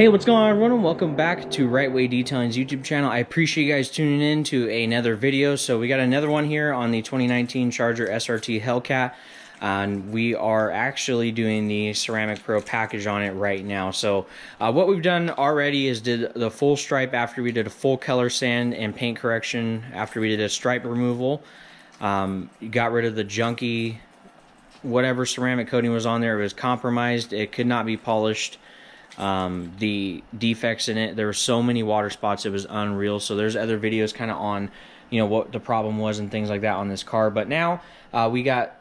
Hey, what's going on, everyone, and welcome back to Rite-Way Detailing's YouTube channel. I appreciate you guys tuning in to another video. So we got another one here on the 2019 Charger SRT Hellcat, and we are actually doing the Ceramic Pro package on it right now. So what we've done already is did the full stripe after we did a full color sand and paint correction after we did a stripe removal. Got rid of the junky, whatever ceramic coating was on there. It was compromised. It could not be polished. The defects in it, there were so many water spots, it was unreal. So there's other videos kind of on, you know, what the problem was and things like that on this car. But now we got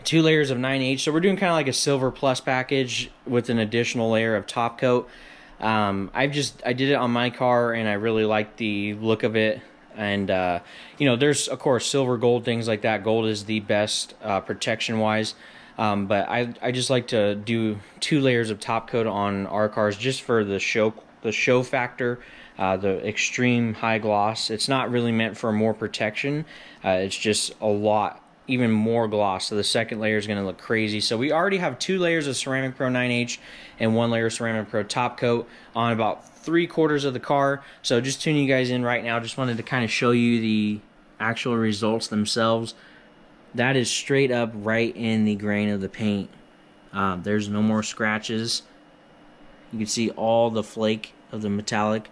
2 layers of 9H, so we're doing kind of like a silver plus package with an additional layer of top coat. I did it on my car and I really like the look of it. And you know, there's of course silver, gold, things like that. Gold is the best protection wise. But I just like to do 2 layers of top coat on our cars just for the show factor, the extreme high gloss. It's not really meant for more protection. It's just a lot, even more gloss. So the second layer is going to look crazy. So we already have 2 layers of Ceramic Pro 9H and 1 layer of Ceramic Pro top coat on about 3/4 of the car. So just tuning you guys in right now. Just wanted to kind of show you the actual results themselves. That is straight up right in the grain of the paint. There's no more scratches. You can see all the flake of the metallic.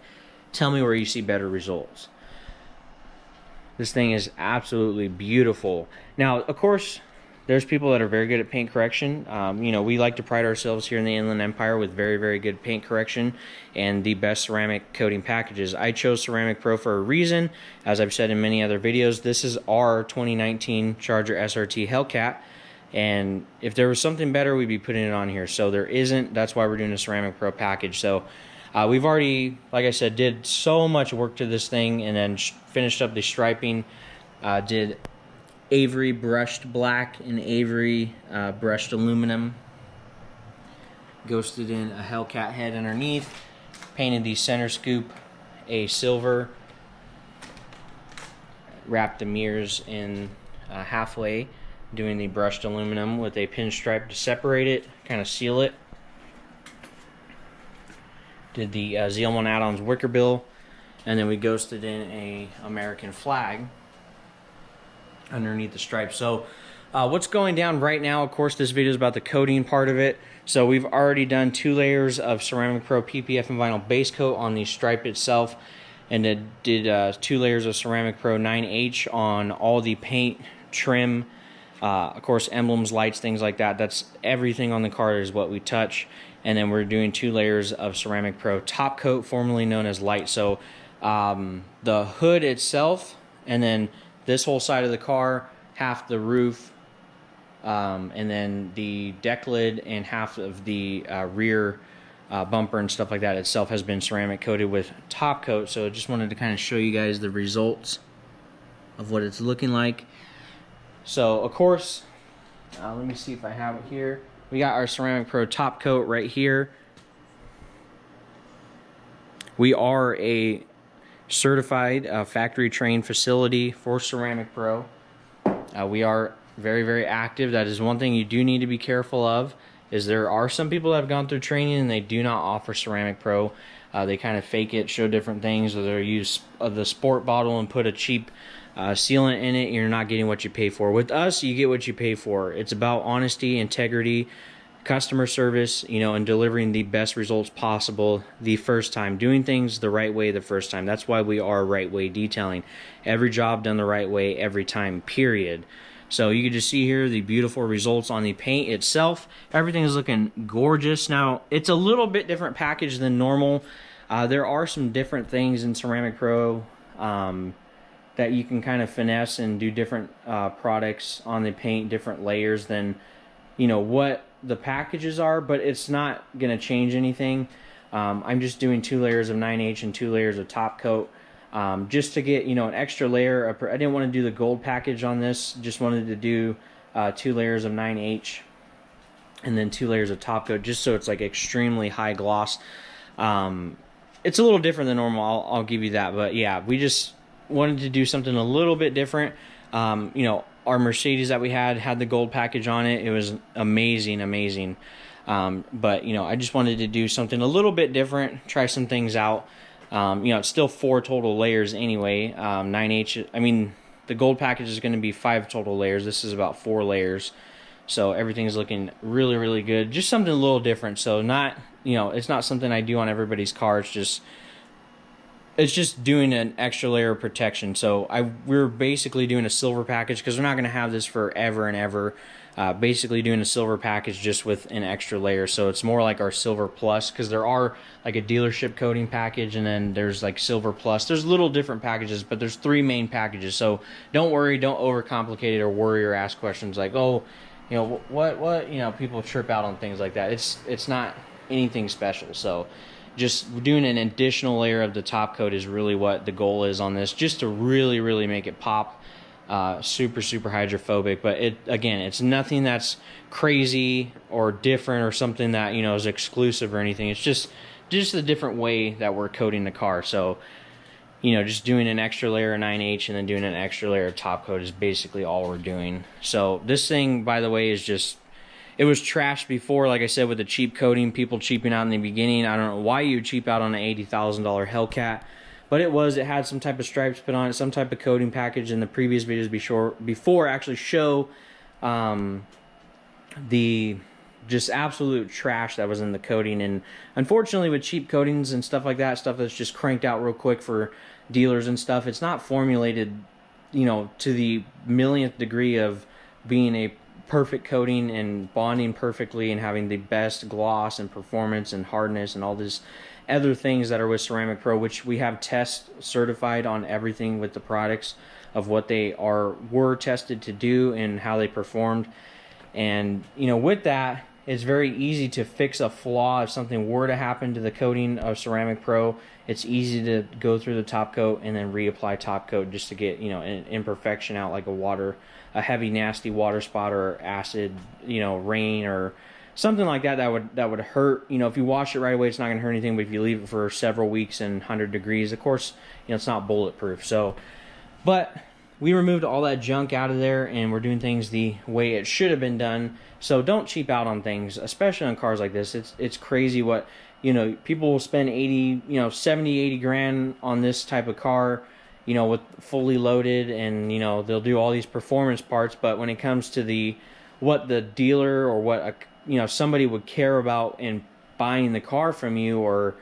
Tell me where you see better results. This thing is absolutely beautiful. Now, of course, there's people that are very good at paint correction. You know, we like to pride ourselves here in the Inland Empire with very, very good paint correction and the best ceramic coating packages. I chose Ceramic Pro for a reason. As I've said in many other videos, this is our 2019 Charger SRT Hellcat. And if there was something better, we'd be putting it on here. So there isn't. That's why we're doing a Ceramic Pro package. So we've already, like I said, did so much work to this thing and then finished up the striping. Did Avery brushed black and Avery brushed aluminum. Ghosted in a Hellcat head underneath. Painted the center scoop a silver. Wrapped the mirrors in halfway, doing the brushed aluminum with a pinstripe to separate it, kind of seal it. Did the Zealman add-ons wicker bill, and then we ghosted in a American flag underneath the stripe. So what's going down right now, of course this video is about the coating part of it. So we've already done 2 layers of Ceramic Pro PPF and vinyl base coat on the stripe itself, and then did 2 layers of Ceramic Pro 9H on all the paint, trim, of course emblems, lights, things like that. That's everything on the car is what we touch. And then we're doing 2 layers of Ceramic Pro top coat, formerly known as light. So the hood itself, and then this whole side of the car, half the roof, and then the deck lid and half of the rear bumper and stuff like that itself has been ceramic coated with top coat. So I just wanted to kind of show you guys the results of what it's looking like. So of course, let me see if I have it here. We got our Ceramic Pro top coat right here. We are a certified factory trained facility for Ceramic Pro. We are very, very active. That is one thing you do need to be careful of, is there are some people that have gone through training and they do not offer Ceramic Pro. They kind of fake it, show different things, or they'll use the sport bottle and put a cheap sealant in it. You're not getting what you pay for. With us, you get what you pay for. It's about honesty, integrity, customer service, you know, and delivering the best results possible the first time, doing things the right way the first time. That's why we are Rite-Way Detailing. Every job done the right way every time, period. So you can just see here the beautiful results on the paint itself. Everything is looking gorgeous. Now, it's a little bit different package than normal. There are some different things in Ceramic Pro that you can kind of finesse and do different products on the paint, different layers than, you know, what the packages are, but it's not going to change anything. I'm just doing 2 layers of 9H and 2 layers of top coat just to get, you know, an extra layer. I didn't want to do the gold package on this, just wanted to do 2 layers of 9H and then 2 layers of top coat, just so it's like extremely high gloss. It's a little different than normal, I'll give you that, but yeah, we just wanted to do something a little bit different. You know, our Mercedes that we had the gold package on it. It was amazing, amazing. But you know, I just wanted to do something a little bit different, try some things out. You know, it's still 4 total layers anyway. 9H, I mean, the gold package is going to be 5 total layers. This is about 4 layers. So everything's looking really, really good. Just something a little different. So not, you know, it's not something I do on everybody's car. It's just doing an extra layer of protection. So we're basically doing a silver package because we're not going to have this forever and ever. Basically doing a silver package just with an extra layer. So it's more like our silver plus, because there are like a dealership coating package and then there's like silver plus. There's little different packages, but there's 3 main packages. So don't worry, don't overcomplicate it or worry or ask questions like, oh, you know, what, you know, people trip out on things like that. It's not anything special. So just doing an additional layer of the top coat is really what the goal is on this, just to really, really make it pop. Super hydrophobic, but again, it's nothing that's crazy or different or something that, you know, is exclusive or anything. It's just a different way that we're coating the car. So, you know, just doing an extra layer of 9H and then doing an extra layer of top coat is basically all we're doing. So this thing, by the way, is just, it was trashed before, like I said, with the cheap coating, people cheaping out in the beginning. I don't know why you cheap out on an $80,000 Hellcat. But it had some type of stripes put on it, some type of coating package. In the previous videos before actually show the just absolute trash that was in the coating. And unfortunately with cheap coatings and stuff like that, stuff that's just cranked out real quick for dealers and stuff, it's not formulated, you know, to the millionth degree of being a perfect coating and bonding perfectly and having the best gloss and performance and hardness and all this other things that are with Ceramic Pro, which we have test certified on everything with the products of what they were tested to do and how they performed. And you know, with that, it's very easy to fix a flaw. If something were to happen to the coating of Ceramic Pro, it's easy to go through the top coat and then reapply top coat just to get, you know, an imperfection out, like a heavy nasty water spot or acid, you know, rain or something like that that would hurt. You know, if you wash it right away, it's not going to hurt anything, but if you leave it for several weeks and 100 degrees, of course, you know, it's not bulletproof. So, but we removed all that junk out of there and we're doing things the way it should have been done. So don't cheap out on things, especially on cars like this. It's crazy what, you know, people will spend 80, you know, 70, 80 grand on this type of car, you know, with fully loaded, and, you know, they'll do all these performance parts, but when it comes to what the dealer or what you know, somebody would care about in buying the car from you, or,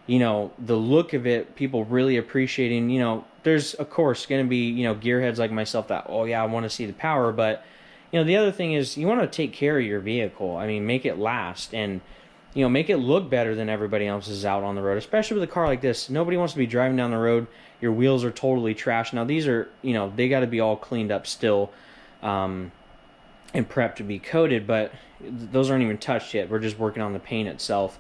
you know, the look of it, people really appreciating, you know, there's of course going to be, you know, gearheads like myself that, oh yeah, I want to see the power, but, you know, the other thing is you want to take care of your vehicle. I mean, make it last and, you know, make it look better than everybody else's out on the road, especially with a car like this. Nobody wants to be driving down the road, your wheels are totally trashed. Now these are, you know, they got to be all cleaned up still, and prepped to be coated, but those aren't even touched yet. We're just working on the paint itself.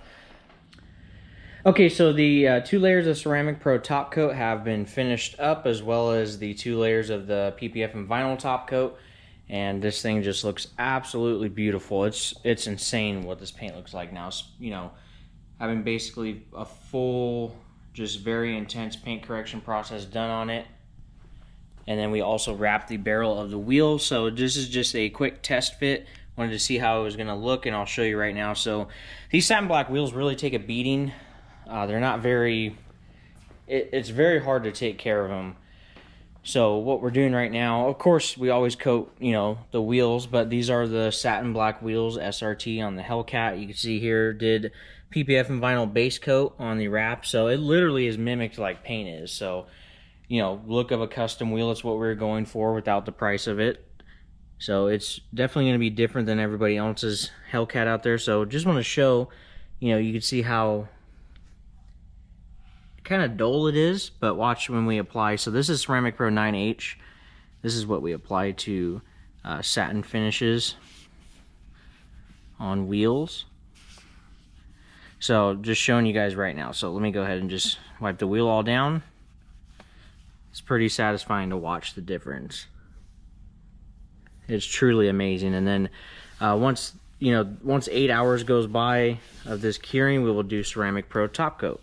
Okay, so the 2 layers of Ceramic Pro top coat have been finished up, as well as the 2 layers of the PPF and vinyl top coat, and this thing just looks absolutely beautiful. It's insane what this paint looks like now. You know, having basically a full, just very intense paint correction process done on it. And then we also wrapped the barrel of the wheel. So this is just a quick test fit. Wanted to see how it was going to look, and I'll show you right now. So these satin black wheels really take a beating. They're not very, it's very hard to take care of them. So what we're doing right now, of course, we always coat, you know, the wheels, but these are the satin black wheels, SRT on the Hellcat. You can see here, did PPF and vinyl base coat on the wrap. So it literally is mimicked like paint is. So, you know, look of a custom wheel, it's what we're going for without the price of it. So it's definitely going to be different than everybody else's Hellcat out there. So just want to show, you know, you can see how kind of dull it is, but watch when we apply. So this is Ceramic Pro 9H. This is what we apply to satin finishes on wheels. So just showing you guys right now. So let me go ahead and just wipe the wheel all down. It's pretty satisfying to watch the difference. It's truly amazing. And then once 8 hours goes by of this curing, we will do Ceramic Pro top coat.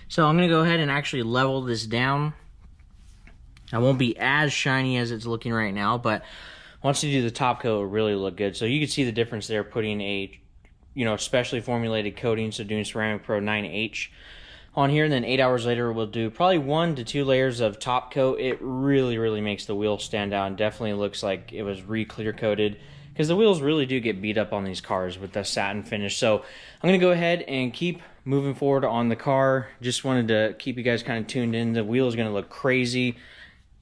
So I'm going to go ahead and actually level this down. I won't be as shiny as it's looking right now, but once you do the top coat, it'll really look good. So you can see the difference there, putting a, specially formulated coating, so doing Ceramic Pro 9H on here, and then 8 hours later we'll do probably 1 to 2 layers of top coat. It really makes the wheel stand out, and definitely looks like it was re-clear coated, because the wheels really do get beat up on these cars with the satin finish. So I'm going to go ahead and keep moving forward on the car. Just wanted to keep you guys kind of tuned in. The wheel is going to look crazy.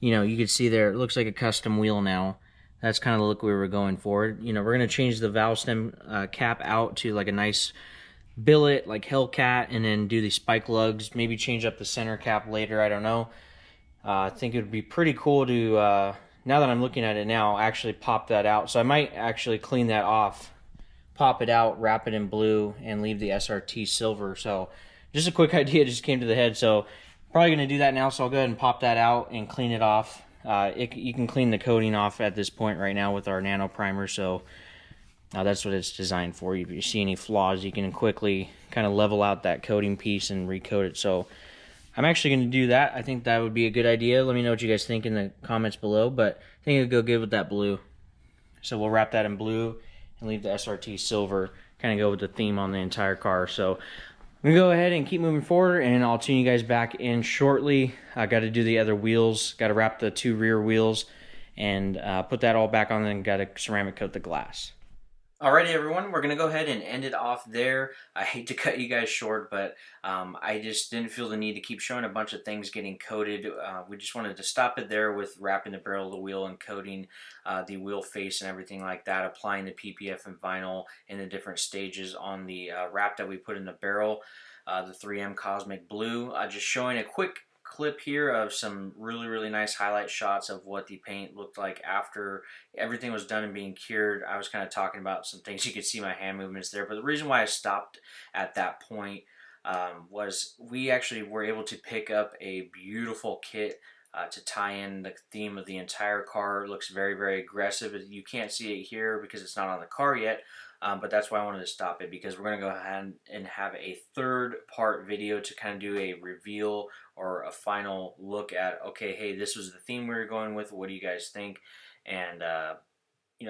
You can see there, it looks like a custom wheel now. That's kind of the look we were going for. We're going to change the valve stem cap out to like a nice billet, like Hellcat, and then do the spike lugs. Maybe change up the center cap later, I don't know. I think it would be pretty cool to, now that I'm looking at it now, actually pop that out. So I might actually clean that off, pop it out, wrap it in blue, and leave the SRT silver. So just a quick idea just came to the head. So probably going to do that now, so I'll go ahead and pop that out and clean it off. You can clean the coating off at this point right now with our nano primer, so that's what it's designed for. If you see any flaws, you can quickly kind of level out that coating piece and recoat it. So I'm actually going to do that. I think that would be a good idea. Let me know what you guys think in the comments below, but I think it'll go good with that blue. So we'll wrap that in blue and leave the SRT silver, kind of go with the theme on the entire car. So I'm going to go ahead and keep moving forward, and I'll tune you guys back in shortly. I got to do the other wheels, got to wrap the 2 rear wheels, and put that all back on, and got to ceramic coat the glass. Alrighty, everyone, we're going to go ahead and end it off there. I hate to cut you guys short, but I just didn't feel the need to keep showing a bunch of things getting coated. We just wanted to stop it there with wrapping the barrel of the wheel and coating the wheel face and everything like that, applying the PPF and vinyl in the different stages on the wrap that we put in the barrel, the 3M Cosmic Blue. Just showing a quick clip here of some really nice highlight shots of what the paint looked like after everything was done and being cured. I was kind of talking about some things. You could see my hand movements there, but the reason why I stopped at that point was we actually were able to pick up a beautiful kit to tie in the theme of the entire car. It looks very aggressive. You can't see it here because it's not on the car yet, but that's why I wanted to stop it, because we're going to go ahead and have a 3rd part video to kind of do a reveal or a final look at, okay, hey, this was the theme we were going with, what do you guys think? And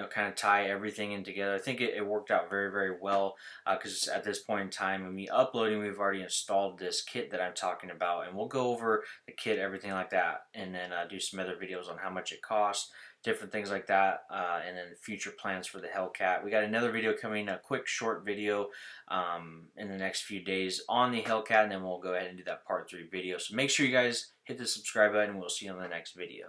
kind of tie everything in together. I think it worked out very well, because at this point in time, when we uploading, we've already installed this kit that I'm talking about, and we'll go over the kit, everything like that, and then do some other videos on how much it costs, different things like that, and then future plans for the Hellcat. We got another video coming, a quick short video in the next few days on the Hellcat, and then we'll go ahead and do that part 3 video. So make sure you guys hit the subscribe button, and we'll see you on the next video.